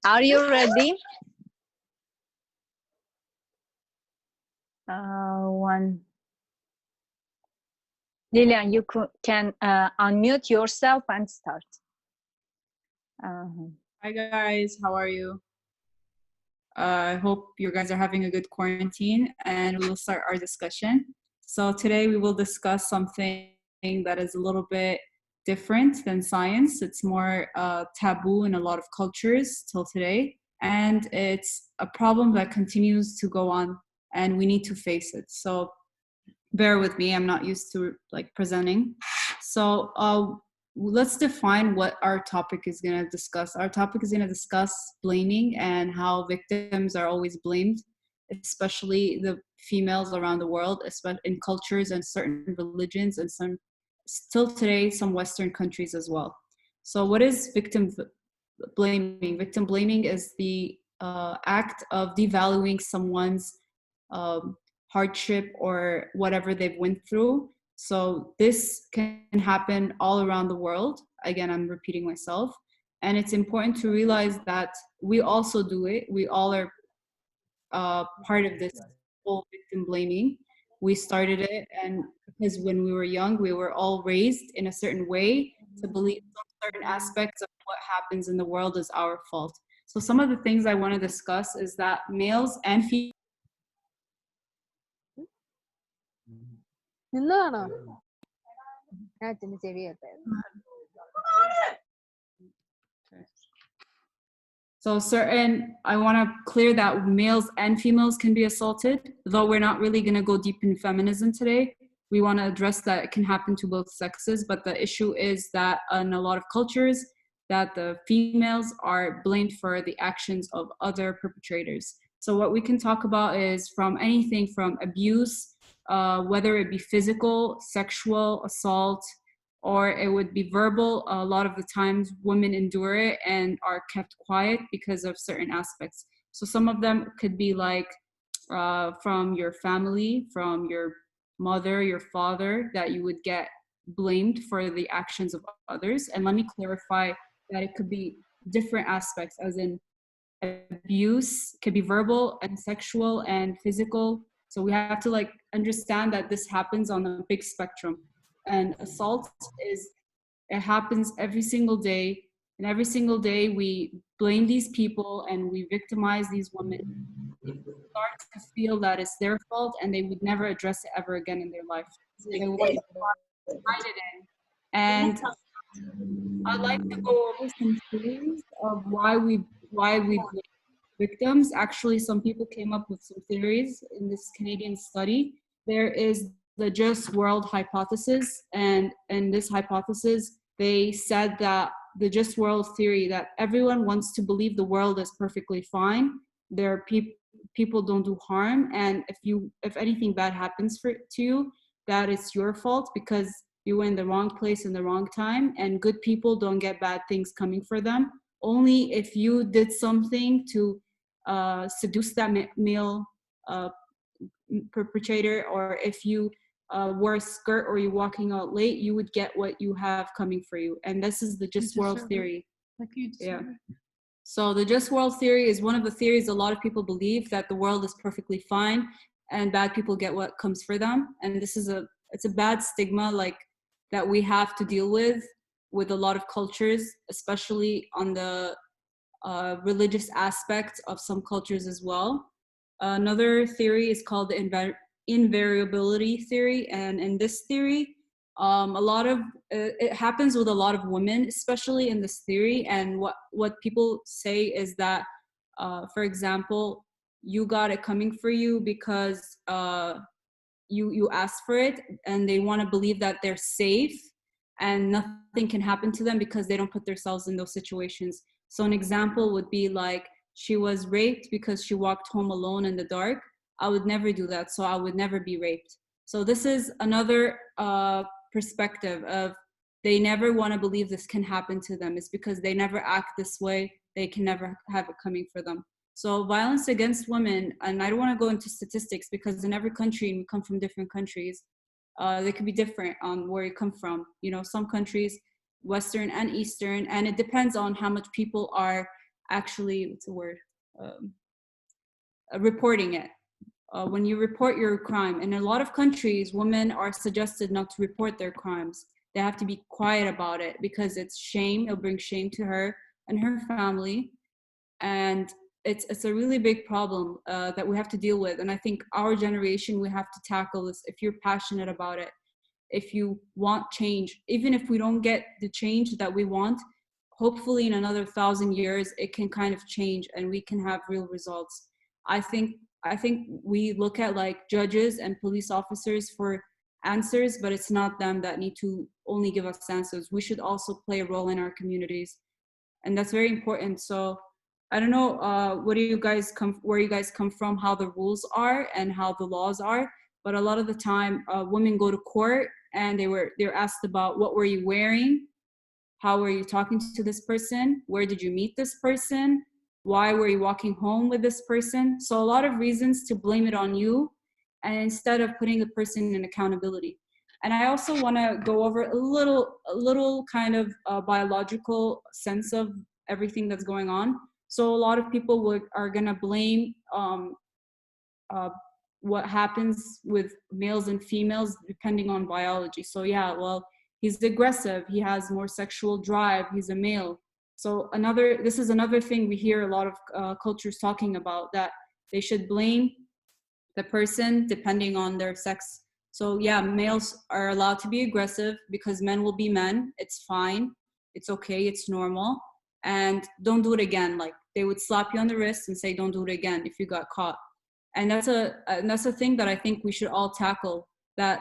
Are you ready? One. Lilian, you can unmute yourself and start. Hi guys, how are you? I hope you guys are having a good quarantine, and we will start our discussion. So today we will discuss something that is a little bit different than science. It's more taboo in a lot of cultures till today, and it's a problem that continues to go on, and we need to face it. So bear with me, I'm not used to like presenting. So let's define what our topic is going to discuss. Our topic is going to discuss blaming and how victims are always blamed, especially the females around the world, especially in cultures and certain religions, and some still today some Western countries as well. So what is victim blaming? Victim blaming is the act of devaluing someone's hardship or whatever they've went through. So this can happen all around the world. Again, I'm repeating myself. And it's important to realize that we also do it. We all are part of this whole victim blaming. We started it, and because when we were young, we were all raised in a certain way to believe certain aspects of what happens in the world is our fault. So some of the things I want to discuss is that males and females So I want to clear that males and females can be assaulted, though we're not really going to go deep in feminism today. We want to address that it can happen to both sexes, but the issue is that in a lot of cultures, that the females are blamed for the actions of other perpetrators. So what we can talk about is from anything from abuse, whether it be physical, sexual, assault, or it would be verbal. A lot of the times women endure it and are kept quiet because of certain aspects. So some of them could be like from your family, from your mother, your father, that you would get blamed for the actions of others. And let me clarify that it could be different aspects, as in abuse could be verbal and sexual and physical. So we have to like understand that this happens on a big spectrum. And assault it happens every single day, and every single day we blame these people and we victimize these women. They start to feel that it's their fault, and they would never address it ever again in their life. They would hide it in. And I'd like to go over some theories of why we blame victims. Actually, some people came up with some theories in this Canadian study. There is the just world hypothesis, and in this hypothesis they said that the just world theory, that everyone wants to believe the world is perfectly fine, there are people don't do harm, and if anything bad happens to you, that it's your fault because you were in the wrong place in the wrong time, and good people don't get bad things coming for them. Only if you did something to seduce that male perpetrator, or if you wore a skirt or you're walking out late, you would get what you have coming for you. And this is the just world theory. Yeah. So the just world theory is one of the theories a lot of people believe, that the world is perfectly fine and bad people get what comes for them. And this is it's a bad stigma like that we have to deal with a lot of cultures, especially on the religious aspect of some cultures as well. Another theory is called the invariability theory, and in this theory, it happens with a lot of women, especially in this theory. And what people say is that, for example, you got it coming for you because you asked for it, and they want to believe that they're safe and nothing can happen to them because they don't put themselves in those situations. So an example would be like, she was raped because she walked home alone in the dark. I would never do that, so I would never be raped. So this is another perspective of, they never want to believe this can happen to them. It's because they never act this way, they can never have it coming for them. So violence against women, and I don't want to go into statistics because in every country, and we come from different countries, they could be different on where you come from. You know, some countries, Western and Eastern, and it depends on how much people are actually, what's the word, reporting it. When you report your crime, in a lot of countries, women are suggested not to report their crimes. They have to be quiet about it because it's shame. It'll bring shame to her and her family. And it's a really big problem that we have to deal with. And I think our generation, we have to tackle this. If you're passionate about it, if you want change, even if we don't get the change that we want, hopefully in another 1,000 years, it can kind of change and we can have real results. I think we look at like judges and police officers for answers, but it's not them that need to only give us answers. We should also play a role in our communities. And that's very important. So I don't know where you guys come from, how the rules are and how the laws are. But a lot of the time, women go to court and they're asked about what were you wearing, how were you talking to this person, where did you meet this person, why were you walking home with this person. So a lot of reasons to blame it on you, and instead of putting the person in accountability. And I also want to go over a little kind of biological sense of everything that's going on. So a lot of people are gonna blame what happens with males and females depending on biology. So yeah, well, he's aggressive, he has more sexual drive, he's a male. So this is another thing we hear a lot of cultures talking about, that they should blame the person depending on their sex. So yeah, males are allowed to be aggressive because men will be men. It's fine, it's okay, it's normal. And don't do it again. Like they would slap you on the wrist and say, don't do it again if you got caught. And that's a thing that I think we should all tackle, that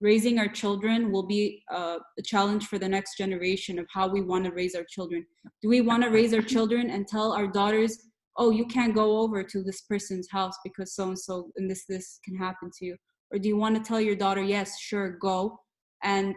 raising our children will be a challenge for the next generation of how we want to raise our children. Do we want to raise our children and tell our daughters, oh, you can't go over to this person's house because so-and-so and this can happen to you? Or do you want to tell your daughter, yes, sure, go, and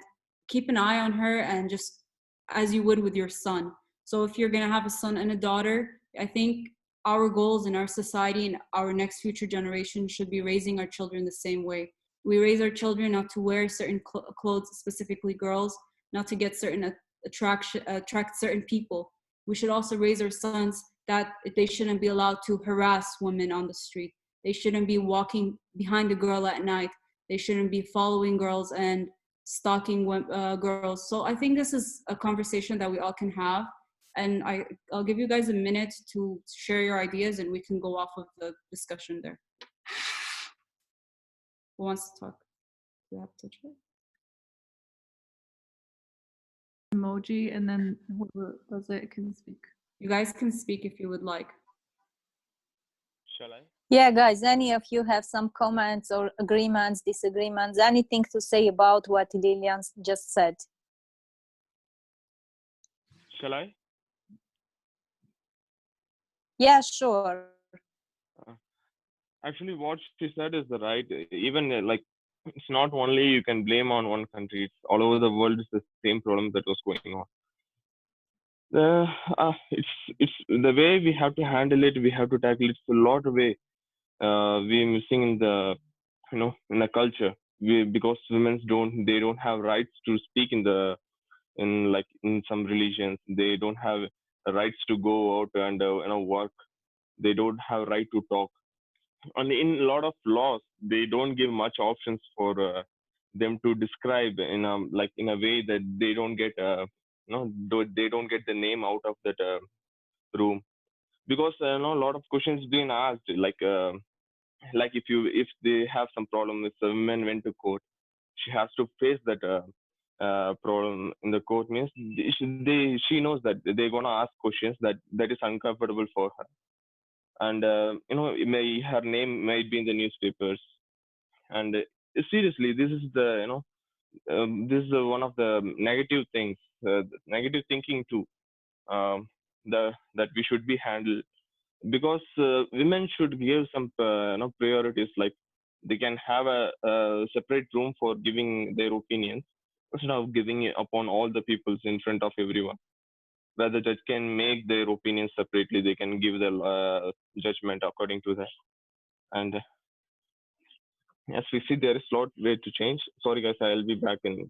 keep an eye on her, and just as you would with your son? So if you're going to have a son and a daughter, I think our goals in our society and our next future generation should be raising our children the same way. We raise our children not to wear certain clothes, specifically girls, not to get certain attract certain people. We should also raise our sons that they shouldn't be allowed to harass women on the street. They shouldn't be walking behind a girl at night. They shouldn't be following girls and stalking girls. So I think this is a conversation that we all can have. And I'll give you guys a minute to share your ideas and we can go off of the discussion there. Who wants to talk? Do you have to touch it? Emoji, and then whoever does it can speak. You guys can speak if you would like. Shall I? Yeah, guys, any of you have some comments or agreements, disagreements, anything to say about what Lilian just said? Shall I? Yeah, sure. Actually, what she said is the right. Even like, it's not only you can blame on one country. It's all over the world. It's the same problem that was going on. It's the way we have to handle it. We have to tackle it. It's a lot of way. We're missing in the in the culture. Because women don't have rights to speak in some religions. They don't have rights to go out and work. They don't have right to talk. And in a lot of laws, they don't give much options for them to describe in a way that they don't get they don't get the name out of that room. Because a lot of questions being asked, like if they have some problem, if the woman went to court, she has to face that problem in the court. Means she knows that they're gonna ask questions that is uncomfortable for her. And her name might be in the newspapers. And seriously, this is one of the negative things, negative thinking too, that we should be handled. Because women should give some priorities, like they can have a separate room for giving their opinions instead of giving it upon all the peoples in front of everyone. where the judge can make their opinions separately. They can give their judgment according to that. And yes, we see there is a lot way to change. Sorry guys, I'll be back in.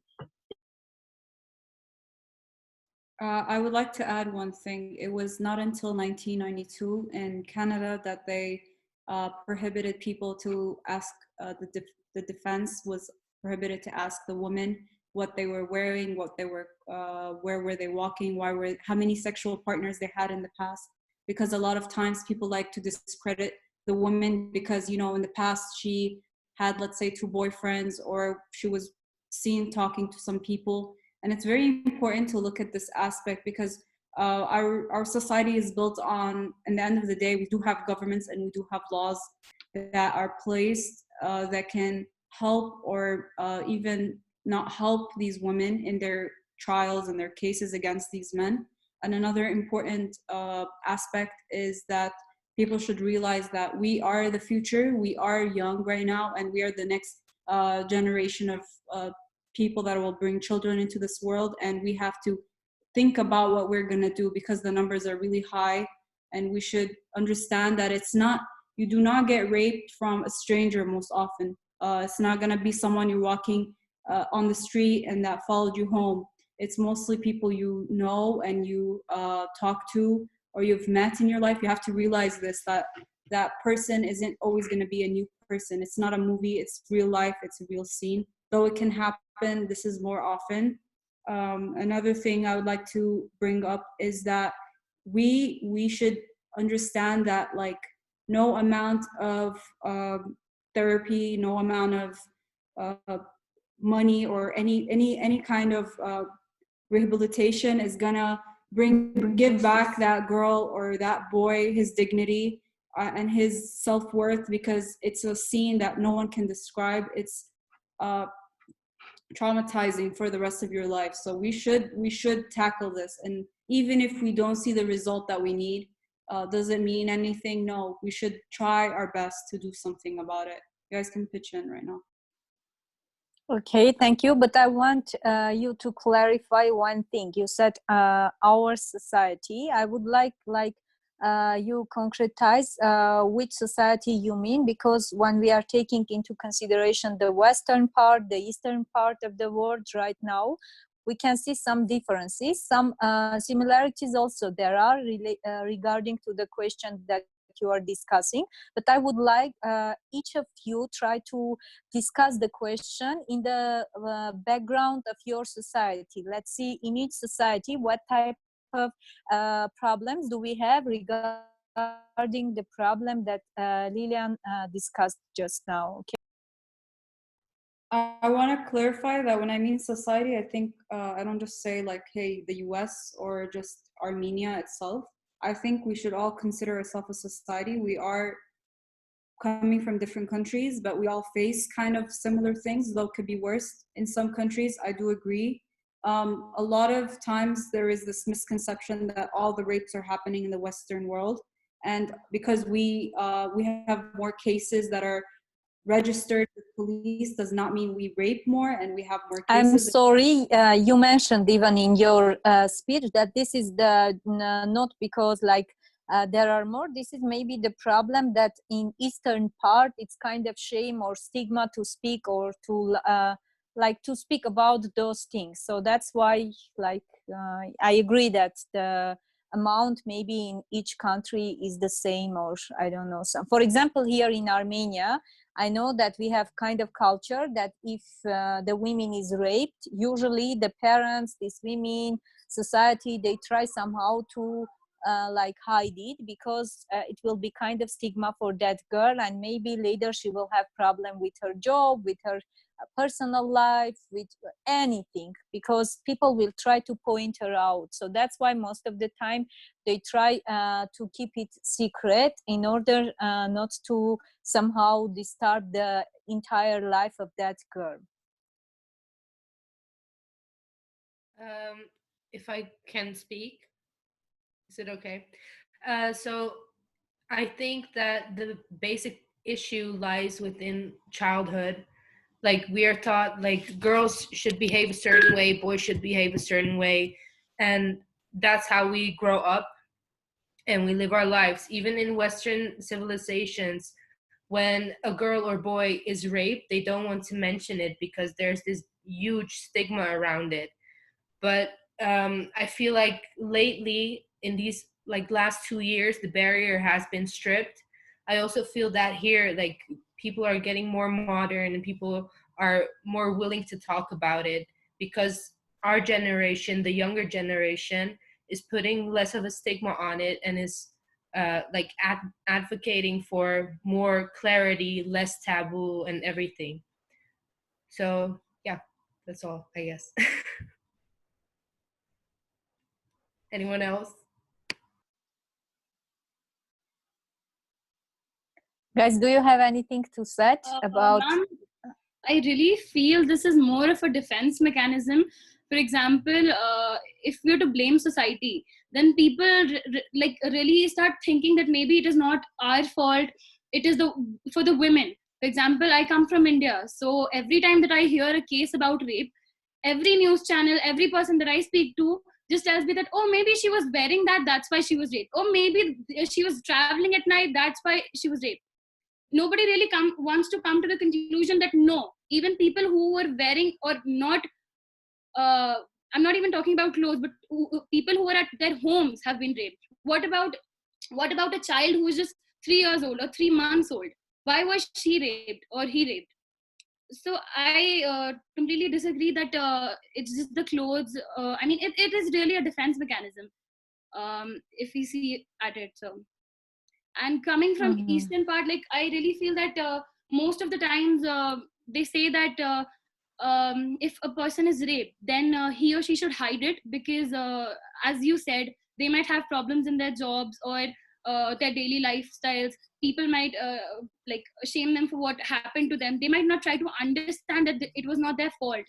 I would like to add one thing. It was not until 1992 in Canada that they prohibited people to ask, the defense was prohibited to ask the women what they were wearing, what they were, where were they walking, how many sexual partners they had in the past. Because a lot of times people like to discredit the woman because, you know, in the past she had, let's say, 2 boyfriends, or she was seen talking to some people. And it's very important to look at this aspect because our society is built on, in the end of the day, we do have governments and we do have laws that are placed that can help or even not help these women in their trials and their cases against these men. And another important aspect is that people should realize that we are the future. We are young right now, and we are the next generation of people that will bring children into this world, and we have to think about what we're going to do because the numbers are really high. And we should understand that it's not, you do not get raped from a stranger most often. It's not going to be someone you're walking on the street and that followed you home. It's mostly people you know and you talk to or you've met in your life. You have to realize this, that that person isn't always going to be a new person. It's not a movie, it's real life, it's a real scene. Though it can happen, this is more often. Another thing I would like to bring up is that we should understand that, like, no amount of therapy, no amount of money or any kind of rehabilitation is gonna give back that girl or that boy his dignity and his self-worth, because it's a scene that no one can describe. It's traumatizing for the rest of your life. So we should tackle this, and even if we don't see the result that we need, does it mean anything? No, we should try our best to do something about it. You guys can pitch in right now. Okay, thank you. But I want you to clarify one thing. You said our society. I would like you concretize which society you mean, because when we are taking into consideration the Western part, the Eastern part of the world right now, we can see some differences, some similarities also there are regarding to the question that you are discussing. But I would like each of you try to discuss the question in the background of your society. Let's see in each society what type of problems do we have regarding the problem that Lilian discussed just now. Okay. I want to clarify that when I mean society, I think I don't just say like, hey, the US or just Armenia itself. I think we should all consider ourselves a society. We are coming from different countries, but we all face kind of similar things, though it could be worse in some countries. I do agree. A lot of times there is this misconception that all the rapes are happening in the Western world. And because we have more cases that are registered with police does not mean we rape more and we have more cases. I'm sorry, you mentioned even in your speech that this is the not because like there are more. This is maybe the problem that in Eastern part it's kind of shame or stigma to speak or to like to speak about those things. So that's why like I agree that the amount maybe in each country is the same, or I don't know. So for example, here in Armenia, I know that we have kind of culture that if the women is raped, usually the parents, these women, society, they try somehow to like hide it because it will be kind of stigma for that girl, and maybe later she will have problem with her job, with her personal life, with anything, because people will try to point her out. So that's why most of the time they try to keep it secret in order not to somehow disturb the entire life of that girl. If I can speak, is it okay? So I think that the basic issue lies within childhood. Like, we are taught like girls should behave a certain way, boys should behave a certain way, and that's how we grow up and we live our lives. Even in Western civilizations, when a girl or boy is raped, they don't want to mention it because there's this huge stigma around it. But I feel like lately, in these like last 2 years, the barrier has been stripped. I also feel that here, like, people are getting more modern and people are more willing to talk about it, because our generation, the younger generation, is putting less of a stigma on it and is like advocating for more clarity, less taboo, and everything. So yeah, that's all, I guess. Anyone else? Guys, do you have anything to say about? Ma'am, I really feel this is more of a defense mechanism. For example, if we're to blame society, then people like really start thinking that maybe it is not our fault. It is for the women. For example, I come from India, so every time that I hear a case about rape, every news channel, every person that I speak to just tells me that, oh, maybe she was wearing that, that's why she was raped. Or maybe she was traveling at night, that's why she was raped. Nobody really wants to come to the conclusion that no, even people who were wearing or not, I'm not even talking about clothes, but people who were at their homes have been raped. What about a child who is just 3 years old or 3 months old? Why was she raped or he raped? So I completely disagree that it's just the clothes. I mean, it is really a defense mechanism, if we see at it. So, and coming from eastern part, like, I really feel that most of the times they say that if a person is raped, then he or she should hide it, because as you said, they might have problems in their jobs or their daily lifestyles. People might like shame them for what happened to them. They might not try to understand that it was not their fault,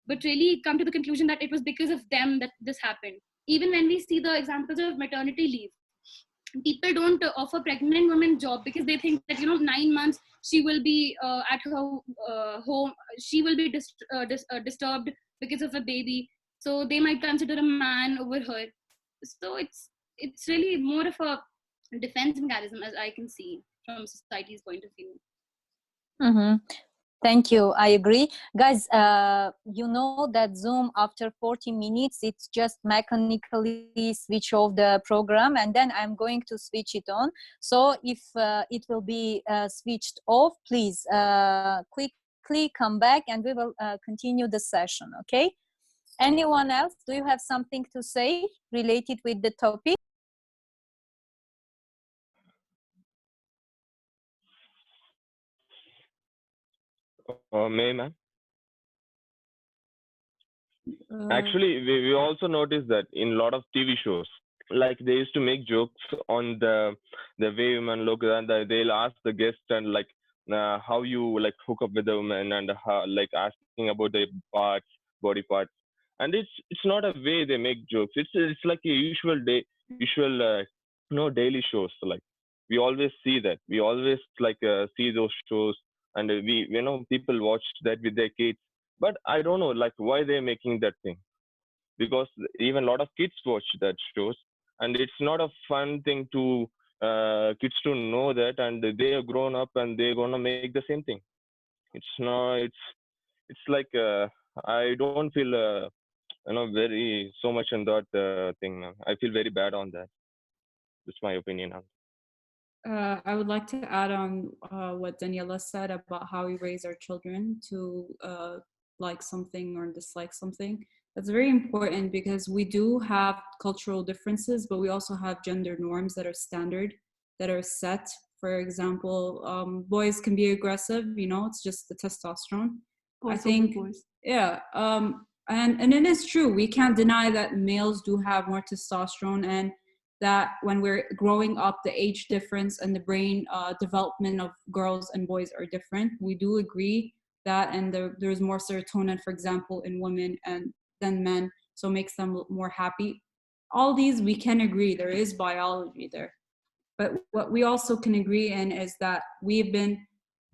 but really come to the conclusion that it was because of them that this happened. Even when we see the examples of maternity leave, people don't offer pregnant women job because they think that 9 months she will be at her home, she will be disturbed because of a baby, so they might consider a man over her. So it's really more of a defense mechanism, as I can see from society's point of view. Thank you. I agree. Guys, you know that Zoom, after 40 minutes, it's just mechanically switch off the program, and then I'm going to switch it on. So if it will be switched off, please quickly come back and we will continue the session, okay? Anyone else? Do you have something to say related with the topic? May, ma'am. Actually, we also noticed that in a lot of TV shows, like they used to make jokes on the way women look, and they'll ask the guest and like how you like hook up with the woman, and how, like asking about their parts, body parts, and it's not a way they make jokes. It's like a usual daily shows. Like we always see that. We always like see those shows, and we people watch that with their kids. But I don't know like why they're making that thing, because even a lot of kids watch that shows, and it's not a fun thing to kids to know that, and they are grown up and they're gonna make the same thing. It's not. It's like I don't feel very so much on that thing. I feel very bad on that. That's my opinion on. I would like to add on what Daniela said about how we raise our children to like something or dislike something. That's very important because we do have cultural differences, but we also have gender norms that are standard, that are set. For example, boys can be aggressive, it's just the testosterone. Boys I think, yeah. And it is true, we can't deny that males do have more testosterone, and that when we're growing up, the age difference and the brain development of girls and boys are different. We do agree that, and there's more serotonin, for example, in women than men, so it makes them more happy. All these we can agree, there is biology there. But what we also can agree in is that we've been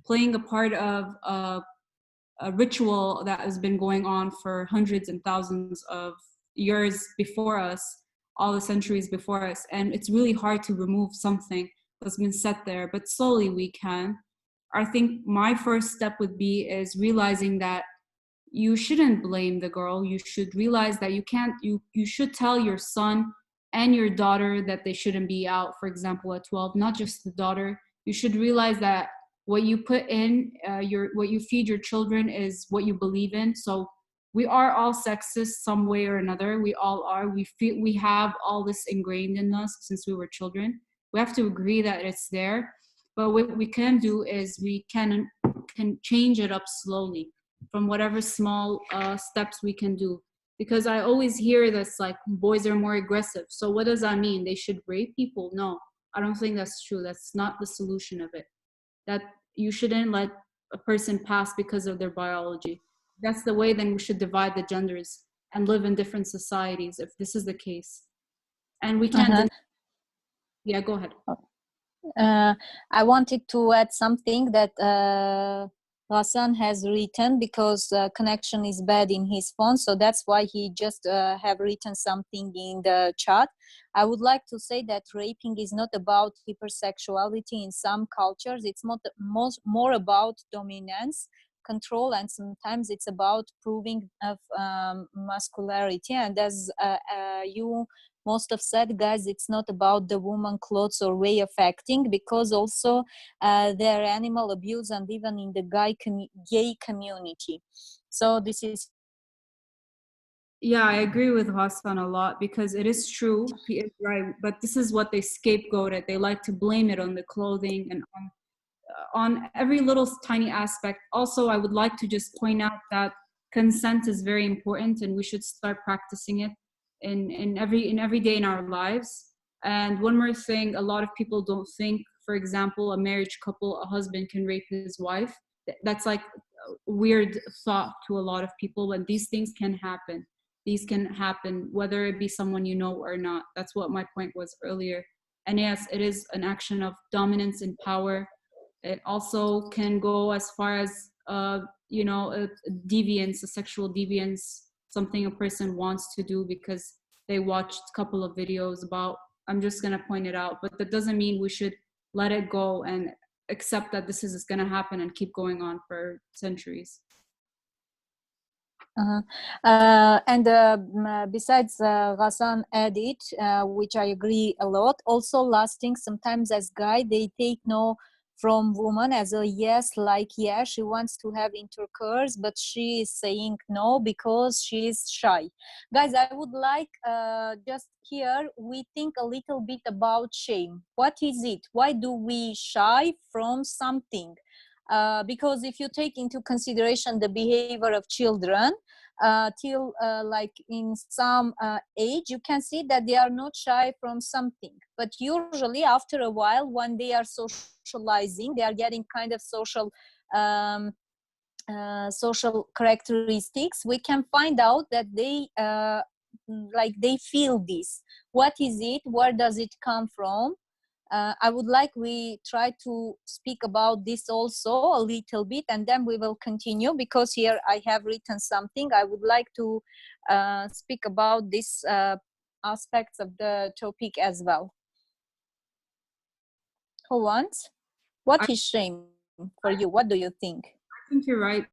playing a part of a ritual that has been going on for hundreds and thousands of years before us, all the centuries before us. And it's really hard to remove something that's been set there, but slowly we can. I think my first step would be is realizing that you shouldn't blame the girl. You should realize that you should tell your son and your daughter that they shouldn't be out, for example, at 12, not just the daughter. You should realize that what you put in, what you feed your children is what you believe in. So we are all sexist some way or another. We all are. We have all this ingrained in us since we were children. We have to agree that it's there. But what we can do is we can change it up slowly from whatever small steps we can do. Because I always hear this, like, boys are more aggressive. So what does that mean? They should rape people? No, I don't think that's true. That's not the solution of it. That you shouldn't let a person pass because of their biology. That's the way, then we should divide the genders and live in different societies if this is the case. And we can't. Yeah, go ahead. I wanted to add something that Hassan has written, because connection is bad in his phone, so that's why he just have written something in the chat. I would like to say that raping is not about hypersexuality in some cultures. It's more about dominance, control, and sometimes it's about proving of masculinity. And as you most have said, guys, it's not about the woman clothes or way of acting, because also there are animal abuse and even in the gay community. So this is. Yeah, I agree with Hassan a lot, because it is true, he is right, but this is what they scapegoat it. They like to blame it on the clothing and on every little tiny aspect. Also, I would like to just point out that consent is very important, and we should start practicing it in every day in our lives. And one more thing, a lot of people don't think, for example, a marriage couple, a husband can rape his wife. That's like a weird thought to a lot of people, but these things can happen. These can happen whether it be someone you know or not. That's what my point was earlier. And yes, it is an action of dominance and power. It also can go as far as you know, a deviance, a sexual deviance, something a person wants to do because they watched a couple of videos about. I'm just gonna point it out, but that doesn't mean we should let it go and accept that this is gonna happen and keep going on for centuries. Besides, Ghassan added, which I agree a lot, also last thing, sometimes as guy, they take no from woman as a yes, like, yeah, she wants to have intercourse, but she is saying no because she is shy. Guys, I would like just here, we think a little bit about shame. What is it? Why do we shy from something? Because if you take into consideration the behavior of children till like in some age, you can see that they are not shy from something. But usually after a while, when they are socializing, they are getting kind of social social characteristics, we can find out that they like they feel this. What is it? Where does it come from? I would like we try to speak about this also a little bit, and then we will continue, because here I have written something. I would like to speak about this aspects of the topic as well. Who wants? What is shame for you? What do you think? I think you're right.